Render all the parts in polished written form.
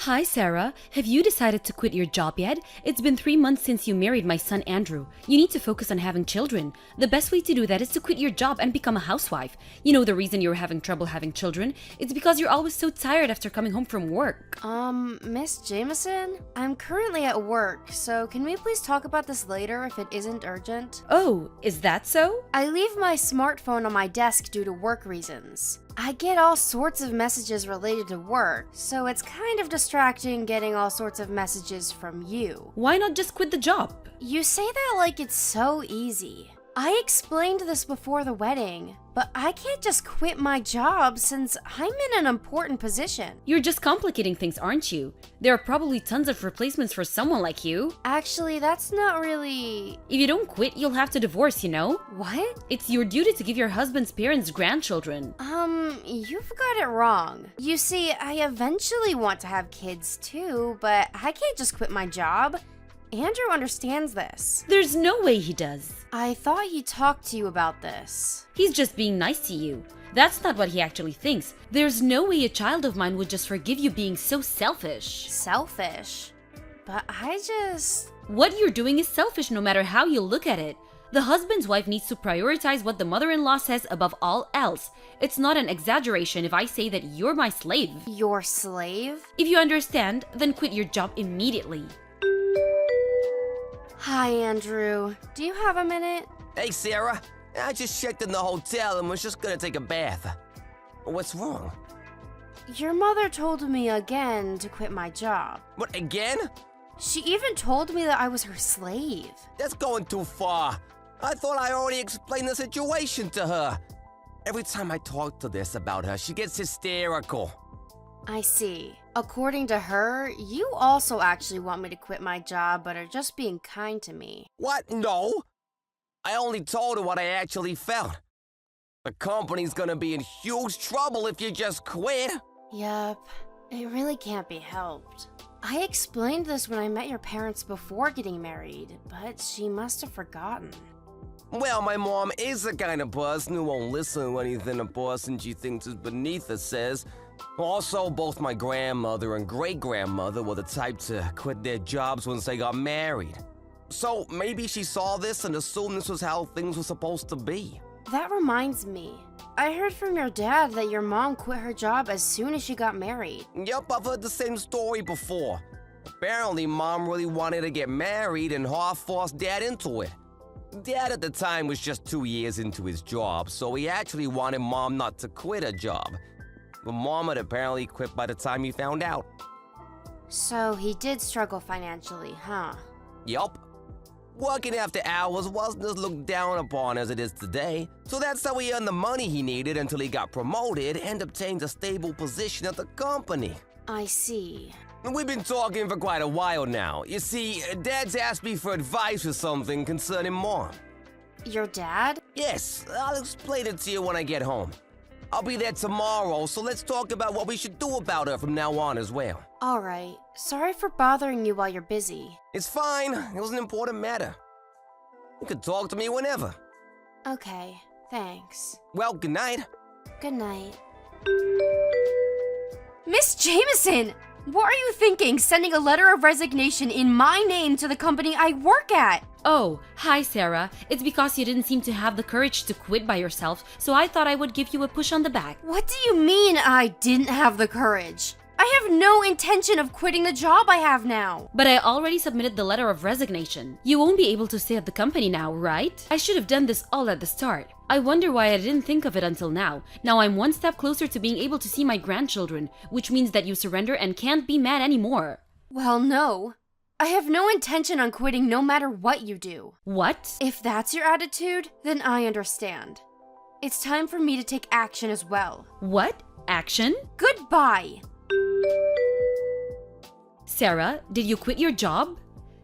Hi, Sarah. Have you decided to quit your job yet? It's been 3 months since you married my son Andrew. You need to focus on having children. The best way to do that is to quit your job and become a housewife. You know the reason you're having trouble having children? It's because you're always so tired after coming home from work. Miss Jameson? I'm currently at work, so can we please talk about this later if it isn't urgent? Oh, is that so? I leave my smartphone on my desk due to work reasons. I get all sorts of messages related to work, so it's kind of distracting getting all sorts of messages from you. Why not just quit the job? You say that like it's so easy. I explained this before the wedding, but I can't just quit my job since I'm in an important position. You're just complicating things, aren't you? There are probably tons of replacements for someone like you. Actually, that's not really... If you don't quit, you'll have to divorce, you know? What? It's your duty to give your husband's parents grandchildren. You've got it wrong. You see, I eventually want to have kids too, but I can't just quit my job. Andrew understands this. There's no way he does. I thought he talked to you about this. He's just being nice to you. That's not what he actually thinks. There's no way a child of mine would just forgive you being so selfish. Selfish? But I just... What you're doing is selfish no matter how you look at it. The husband's wife needs to prioritize what the mother-in-law says above all else. It's not an exaggeration if I say that you're my slave. Your slave? If you understand, then quit your job immediately. Hi, Andrew. Do you have a minute? Hey, Sarah. I just checked in the hotel and was just gonna take a bath. What's wrong? Your mother told me again to quit my job. What, again? She even told me that I was her slave. That's going too far. I thought I already explained the situation to her. Every time I talk to this about her, she gets hysterical. I see. According to her, you also actually want me to quit my job, but are just being kind to me. What? No. I only told her what I actually felt. The company's gonna be in huge trouble if you just quit. Yup. It really can't be helped. I explained this when I met your parents before getting married, but she must have forgotten. Well, my mom is the kind of person who won't listen to anything a person she thinks is beneath her says. Also, both my grandmother and great-grandmother were the type to quit their jobs once they got married. So maybe she saw this and assumed this was how things were supposed to be. That reminds me. I heard from your dad that your mom quit her job as soon as she got married. Yep, I've heard the same story before. Apparently, Mom really wanted to get married and half-forced Dad into it. Dad at the time was just 2 years into his job, so he actually wanted Mom not to quit her job. But Mom had apparently quit by the time he found out. So he did struggle financially, huh? Yup. Working after hours wasn't as looked down upon as it is today, so that's how he earned the money he needed until he got promoted and obtained a stable position at the company. I see. We've been talking for quite a while now. You see, Dad's asked me for advice or something concerning Mom. Your dad? Yes, I'll explain it to you when I get home. I'll be there tomorrow, so let's talk about what we should do about her from now on as well. Alright. Sorry for bothering you while you're busy. It's fine. It was an important matter. You can talk to me whenever. Okay, thanks. Well, good night. Good night. Miss Jameson! What are you thinking, sending a letter of resignation in my name to the company I work at? Oh, hi Sarah. It's because you didn't seem to have the courage to quit by yourself, so I thought I would give you a push on the back. What do you mean I didn't have the courage? I have no intention of quitting the job I have now. But I already submitted the letter of resignation. You won't be able to stay at the company now, right? I should have done this all at the start. I wonder why I didn't think of it until now. Now I'm one step closer to being able to see my grandchildren, which means that you surrender and can't be mad anymore. Well, no. I have no intention on quitting no matter what you do. What? If that's your attitude, then I understand. It's time for me to take action as well. What? Action? Goodbye! Sarah, did you quit your job?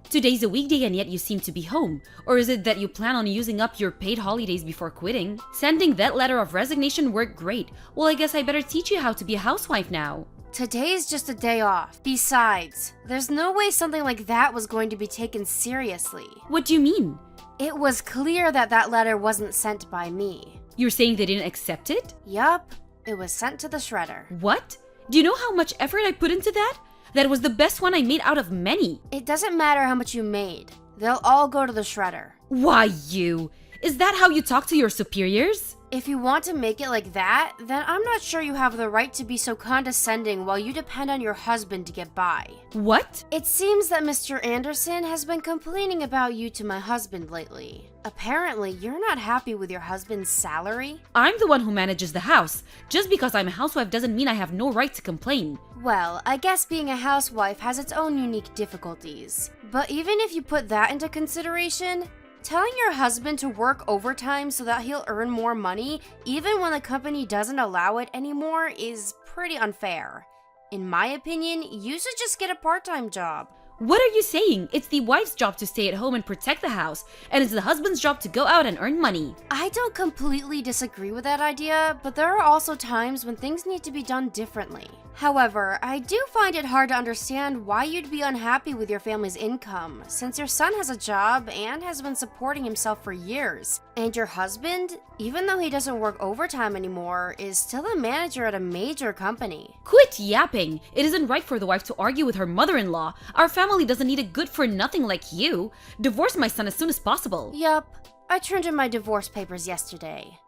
Today's a weekday and yet you seem to be home. Or is it that you plan on using up your paid holidays before quitting? Sending that letter of resignation worked great. Well, I guess I better teach you how to be a housewife now. Today's just a day off. Besides, there's no way something like that was going to be taken seriously. What do you mean? It was clear that that letter wasn't sent by me. You're saying they didn't accept it? Yup, it was sent to the shredder. What? Do you know how much effort I put into that? That was the best one I made out of many. It doesn't matter how much you made. They'll all go to the shredder. Why you? Is that how you talk to your superiors? If you want to make it like that, then I'm not sure you have the right to be so condescending while you depend on your husband to get by. What? It seems that Mr. Anderson has been complaining about you to my husband lately. Apparently, you're not happy with your husband's salary? I'm the one who manages the house. Just because I'm a housewife doesn't mean I have no right to complain. Well, I guess being a housewife has its own unique difficulties. But even if you put that into consideration, telling your husband to work overtime so that he'll earn more money, even when the company doesn't allow it anymore, is pretty unfair. In my opinion, you should just get a part-time job. What are you saying? It's the wife's job to stay at home and protect the house, and it's the husband's job to go out and earn money. I don't completely disagree with that idea, but there are also times when things need to be done differently. However, I do find it hard to understand why you'd be unhappy with your family's income, since your son has a job and has been supporting himself for years. And your husband, even though he doesn't work overtime anymore, is still a manager at a major company. Quit yapping! It isn't right for the wife to argue with her mother-in-law. Our family doesn't need a good-for-nothing like you. Divorce my son as soon as possible. Yup, I turned in my divorce papers yesterday.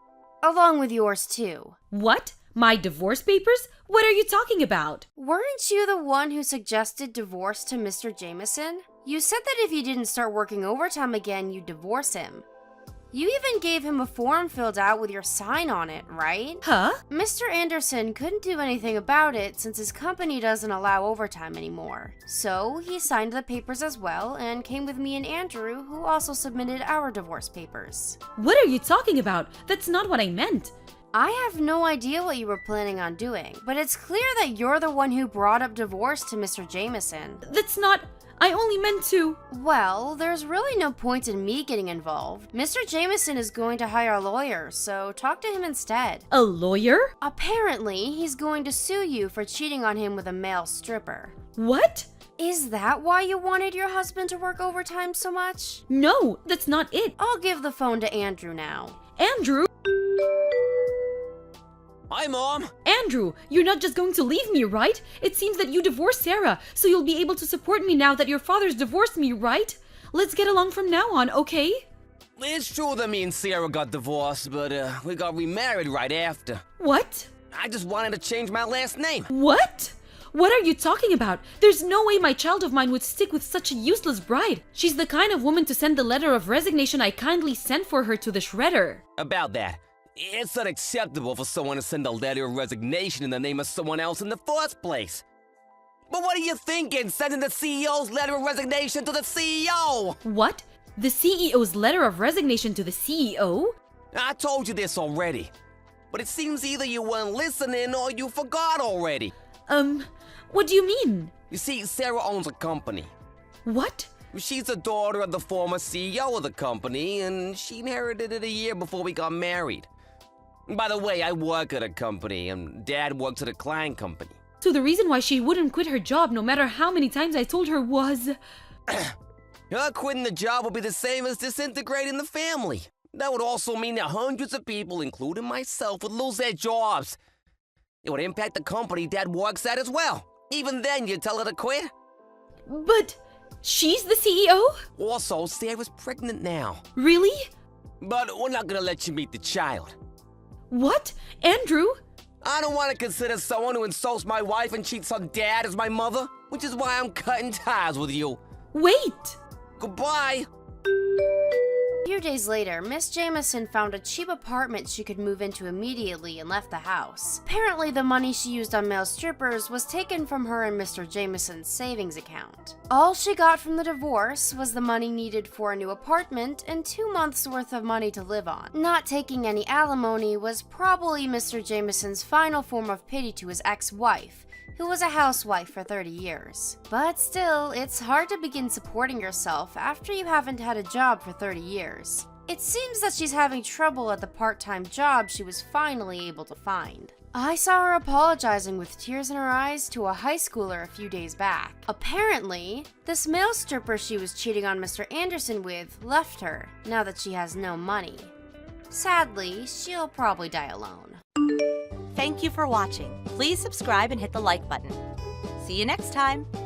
Along with yours too. What? My divorce papers? What are you talking about? Weren't you the one who suggested divorce to Mr. Jameson? You said that if he didn't start working overtime again, you'd divorce him. You even gave him a form filled out with your sign on it, right? Huh? Mr. Anderson couldn't do anything about it since his company doesn't allow overtime anymore. So he signed the papers as well and came with me and Andrew, who also submitted our divorce papers. What are you talking about? That's not what I meant. I have no idea what you were planning on doing, but it's clear that you're the one who brought up divorce to Mr. Jameson. That's not... I only meant to... Well, there's really no point in me getting involved. Mr. Jameson is going to hire a lawyer, so talk to him instead. A lawyer? Apparently, he's going to sue you for cheating on him with a male stripper. What? Is that why you wanted your husband to work overtime so much? No, that's not it. I'll give the phone to Andrew now. Andrew? Hi, Mom. Andrew, you're not just going to leave me, right? It seems that you divorced Sarah, so you'll be able to support me now that your father's divorced me, right? Let's get along from now on, okay? It's true that me and Sarah got divorced, but we got remarried right after. What? I just wanted to change my last name. What? What are you talking about? There's no way my child of mine would stick with such a useless bride. She's the kind of woman to send the letter of resignation I kindly sent for her to the shredder. About that, it's unacceptable for someone to send a letter of resignation in the name of someone else in the first place. But what are you thinking, sending the CEO's letter of resignation to the CEO? What? The CEO's letter of resignation to the CEO? I told you this already, but it seems either you weren't listening or you forgot already. What do you mean? You see, Sarah owns a company. What? She's the daughter of the former CEO of the company, and she inherited it a year before we got married. By the way, I work at a company, and Dad works at a client company. So the reason why she wouldn't quit her job, no matter how many times I told her, was... Her quitting the job would be the same as disintegrating the family. That would also mean that hundreds of people, including myself, would lose their jobs. It would impact the company Dad works at as well. Even then, you'd tell her to quit? But she's the CEO? Also, Sarah's pregnant now. Really? But we're not gonna let you meet the child. What? Andrew? I don't want to consider someone who insults my wife and cheats on Dad as my mother, which is why I'm cutting ties with you. Wait! Goodbye! A few days later, Miss Jameson found a cheap apartment she could move into immediately and left the house. Apparently, the money she used on male strippers was taken from her and Mr. Jameson's savings account. All she got from the divorce was the money needed for a new apartment and 2 months' worth of money to live on. Not taking any alimony was probably Mr. Jameson's final form of pity to his ex-wife, who was a housewife for 30 years. But still, it's hard to begin supporting yourself after you haven't had a job for 30 years. It seems that she's having trouble at the part-time job she was finally able to find. I saw her apologizing with tears in her eyes to a high schooler a few days back. Apparently, this male stripper she was cheating on Mr. Anderson with left her, now that she has no money. Sadly, she'll probably die alone. Thank you for watching. Please subscribe and hit the like button. See you next time!